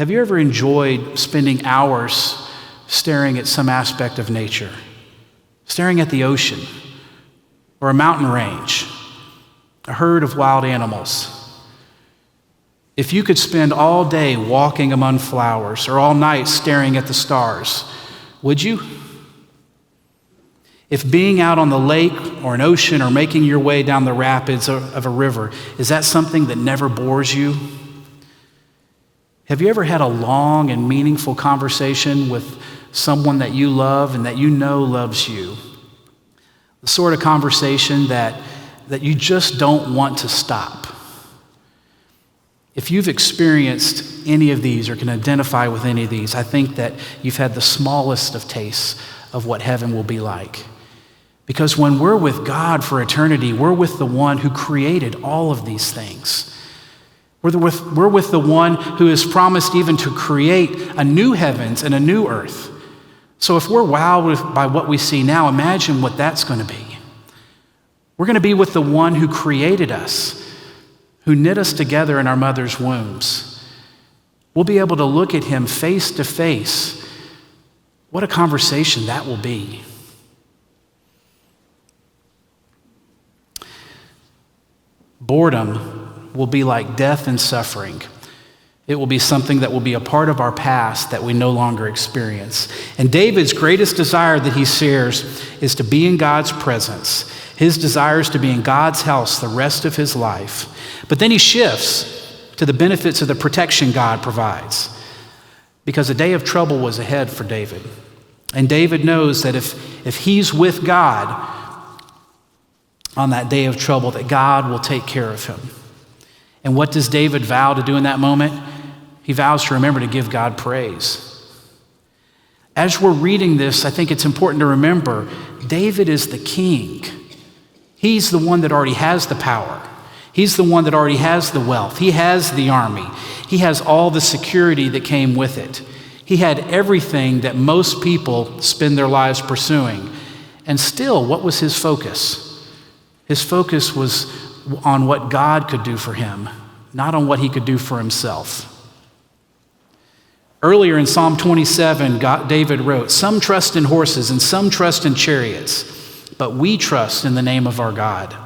Have you ever enjoyed spending hours staring at some aspect of nature, staring at the ocean or a mountain range, a herd of wild animals? If you could spend all day walking among flowers or all night staring at the stars, would you? If being out on the lake or an ocean or making your way down the rapids of a river, is that something that never bores you? Have you ever had a long and meaningful conversation with someone that you love and that you know loves you? The sort of conversation that you just don't want to stop. If you've experienced any of these or can identify with any of these, I think that you've had the smallest of tastes of what heaven will be like. Because when we're with God for eternity, we're with the one who created all of these things. We're with the one who has promised even to create a new heavens and a new earth. So if we're wowed by what we see now, imagine what that's going to be. We're going to be with the one who created us, who knit us together in our mother's wombs. We'll be able to look at him face to face. What a conversation that will be. Boredom will be like death and suffering. It will be something that will be a part of our past that we no longer experience. And David's greatest desire that he shares is to be in God's presence. His desire is to be in God's house the rest of his life. But then he shifts to the benefits of the protection God provides, because a day of trouble was ahead for David. And David knows that if he's with God on that day of trouble, that God will take care of him. And what does David vow to do in that moment? He vows to remember to give God praise. As we're reading this, I think it's important to remember David is the king. He's the one that already has the power. He's the one that already has the wealth. He has the army. He has all the security that came with it. He had everything that most people spend their lives pursuing. And still, what was his focus? His focus was on what God could do for him, not on what he could do for himself. Earlier in Psalm 27, David wrote, "Some trust in horses and some trust in chariots, but we trust in the name of our God."